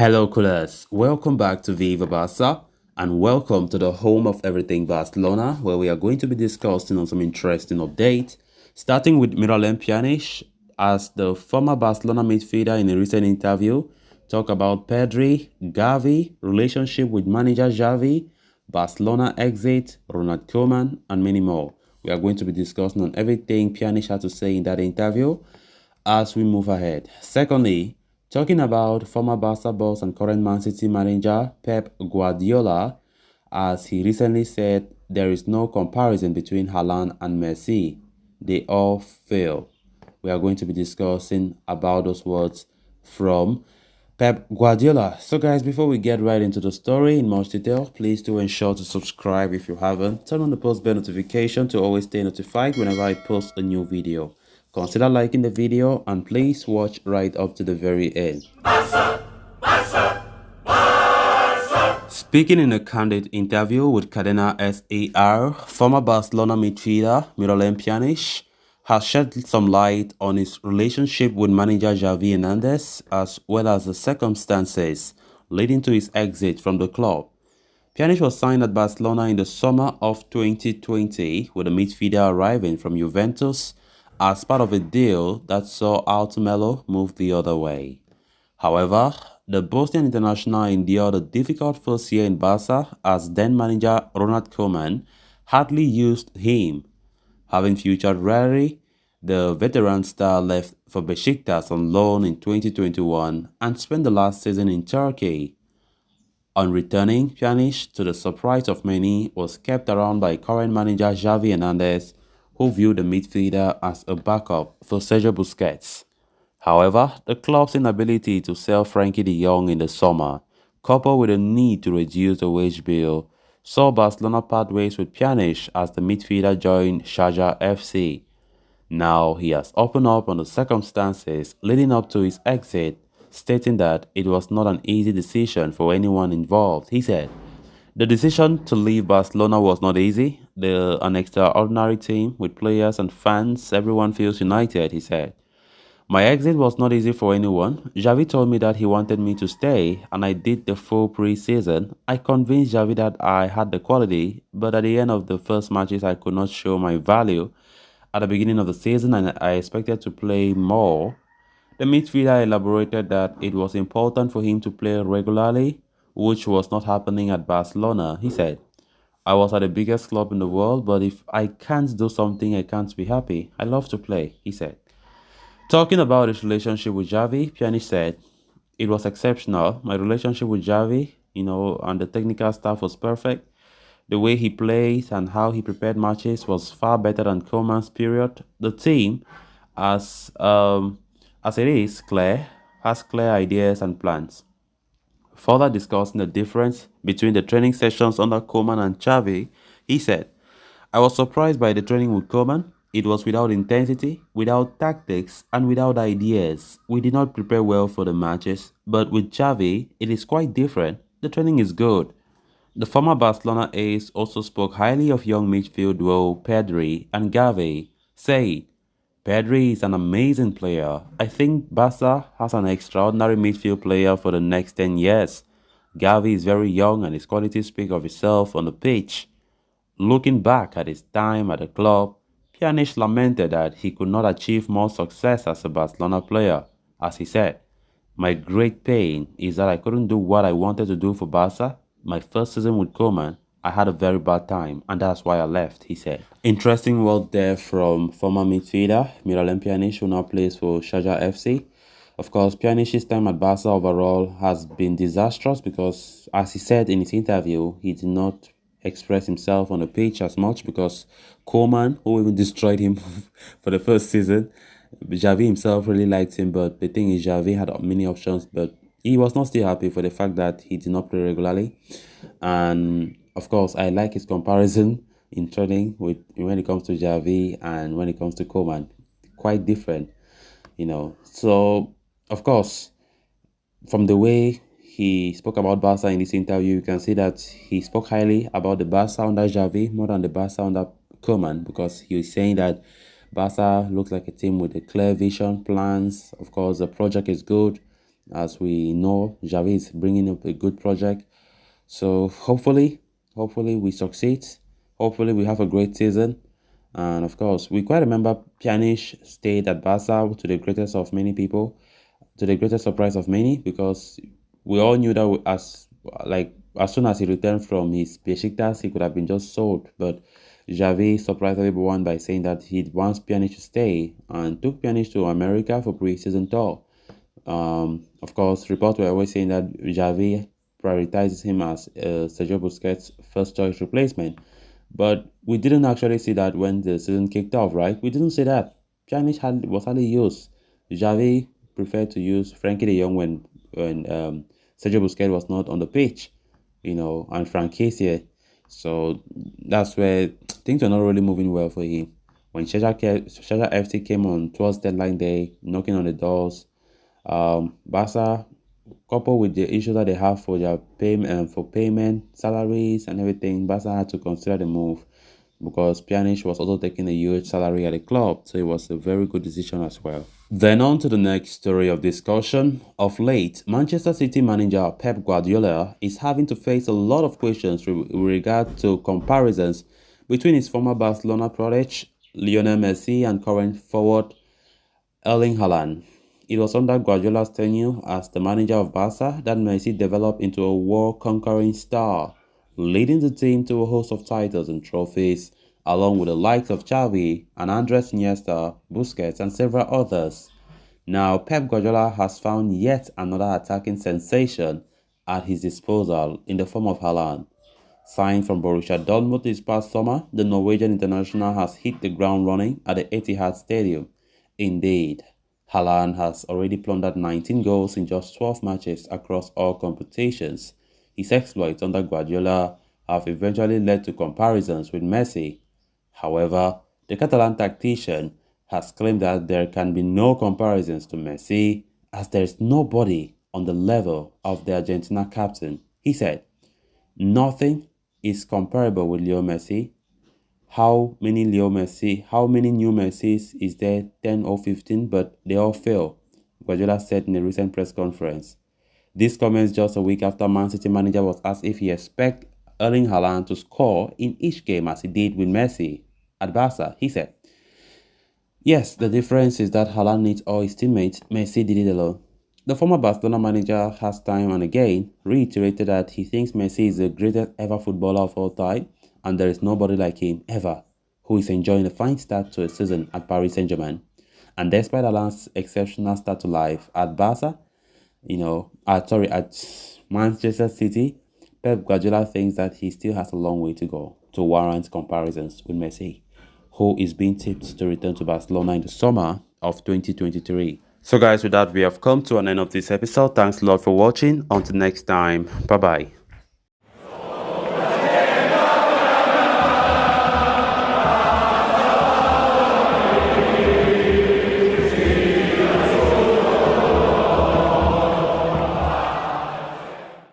Hello, coolers. Welcome back to Viva Barca and welcome to the home of everything Barcelona, where we are going to be discussing on some interesting updates, starting with Miralem Pjanic, as the former Barcelona midfielder in a recent interview talk about Pedri, Xavi, relationship with manager Xavi, Barcelona exit, Ronald Koeman, and many more. We are going to be discussing on everything Pjanic had to say in that interview as we move ahead. Secondly, talking about former Barca boss and current Man City manager Pep Guardiola, as he recently said there is no comparison between Haaland and Messi. They all fail. We are going to be discussing about those words from Pep Guardiola. So guys, before we get right into the story in much detail, please do ensure to subscribe if you haven't. Turn on the post bell notification to always stay notified whenever I post a new video. Consider liking the video and please watch right up to the very end. Speaking in a candid interview with Cadena SAR, former Barcelona midfielder Miralem Pjanic has shed some light on his relationship with manager Xavi Hernandez as well as the circumstances leading to his exit from the club. Pjanic was signed at Barcelona in the summer of 2020, with the midfielder arriving from Juventus as part of a deal that saw Altamelo move the other way. However, the Bosnian international endured a difficult first year in Barca as then-manager Ronald Koeman hardly used him. Having featured rarely, the veteran star left for Besiktas on loan in 2021 and spent the last season in Turkey. On returning, Pjanic, to the surprise of many, was kept around by current manager Xavi Hernandez, who viewed the midfielder as a backup for Sergio Busquets. However, the club's inability to sell Frankie de Jong in the summer, coupled with a need to reduce the wage bill, saw Barcelona part ways with Pjanic as the midfielder joined Sharjah FC. Now he has opened up on the circumstances leading up to his exit, stating that it was not an easy decision for anyone involved. He said, "The decision to leave Barcelona was not easy. They're an extraordinary team with players and fans. Everyone feels united," he said. "My exit was not easy for anyone. Xavi told me that he wanted me to stay, and I did the full pre-season. I convinced Xavi that I had the quality, but at the end of the first matches, I could not show my value. At the beginning of the season, and I expected to play more." The midfielder elaborated that it was important for him to play regularly, which was not happening at Barcelona. He said, "I was at the biggest club in the world, but if I can't do something, I can't be happy. I love to play," he said. Talking about his relationship with Xavi, Pjanic said, "It was exceptional. My relationship with Xavi, and the technical staff was perfect. The way he played and how he prepared matches was far better than Koeman's period. The team, as it is clear, has clear ideas and plans." Further discussing the difference between the training sessions under Koeman and Xavi, he said, "I was surprised by the training with Koeman. It was without intensity, without tactics, and without ideas. We did not prepare well for the matches, but with Xavi, it is quite different. The training is good." The former Barcelona ace also spoke highly of young midfield duo Pedri and Xavi, saying, "Pedri is an amazing player. I think Barca has an extraordinary midfield player for the next 10 years. Xavi is very young and his qualities speak of itself on the pitch." Looking back at his time at the club, Pjanic lamented that he could not achieve more success as a Barcelona player. As he said, "My great pain is that I couldn't do what I wanted to do for Barca. My first season with Koeman, I had a very bad time, and that's why I left," he said. Interesting word there from former midfielder Miralem Pjanic, who now plays for Sharjah FC. Of course, Pjanic's time at Barca overall has been disastrous because, as he said in his interview, he did not express himself on the pitch as much because Koeman, who even destroyed him for the first season, Xavi himself really liked him, but the thing is Xavi had many options, but he was not still happy for the fact that he did not play regularly. And of course, I like his comparison in training with when it comes to Xavi and when it comes to Koeman. Quite different, So, of course, from the way he spoke about Barca in this interview, you can see that he spoke highly about the Barca under Xavi more than the Barca under Koeman, because he was saying that Barca looks like a team with a clear vision, plans. Of course, the project is good. As we know, Xavi is bringing up a good project. So hopefully we succeed. Hopefully we have a great season. And of course, we quite remember Pjanic stayed at Barca to the greatest of many people, to the greatest surprise of many, because we all knew that as soon as he returned from his Besiktas, he could have been just sold. But Xavi surprised everyone by saying that he wants Pjanic to stay and took Pjanic to America for pre-season tour. Of course, reports were always saying that Xavi prioritizes him as Sergio Busquets' first choice replacement. But we didn't actually see that when the season kicked off, right? We didn't see that. Was hardly used. Xavi preferred to use Frankie de Jong when Sergio Busquets was not on the pitch, and Frank here. So that's where things were not really moving well for him. When Sharjah FC came on towards deadline day, knocking on the doors, Barca, coupled with the issue that they have for their payment, salaries and everything, Barca had to consider the move because Pjanic was also taking a huge salary at the club, so it was a very good decision as well. Then on to the next story of discussion. Of late, Manchester City manager Pep Guardiola is having to face a lot of questions with regard to comparisons between his former Barcelona protege Lionel Messi and current forward Erling Haaland. It was under Guardiola's tenure as the manager of Barca that Messi developed into a world-conquering star, leading the team to a host of titles and trophies, along with the likes of Xavi and Andres Iniesta, Busquets, and several others. Now, Pep Guardiola has found yet another attacking sensation at his disposal in the form of Haaland. Signed from Borussia Dortmund this past summer, the Norwegian international has hit the ground running at the Etihad Stadium. Indeed, Haaland has already plundered 19 goals in just 12 matches across all competitions. His exploits under Guardiola have eventually led to comparisons with Messi. However, the Catalan tactician has claimed that there can be no comparisons to Messi as there is nobody on the level of the Argentina captain. He said, "Nothing is comparable with Leo Messi. How many new Messis is there? 10 or 15, but they all fail," Guardiola said in a recent press conference. This comments just a week after Man City manager was asked if he expects Erling Haaland to score in each game as he did with Messi at Barca. He said, "Yes, the difference is that Haaland needs all his teammates. Messi did it alone." The former Barcelona manager has time and again reiterated that he thinks Messi is the greatest ever footballer of all time and there is nobody like him ever who is enjoying a fine start to a season at Paris Saint-Germain. And despite Haaland's exceptional start to life at Barca, at Manchester City, Pep Guardiola thinks that he still has a long way to go to warrant comparisons with Messi, who is being tipped to return to Barcelona in the summer of 2023. So guys, with that, we have come to an end of this episode. Thanks a lot for watching. Until next time, bye-bye.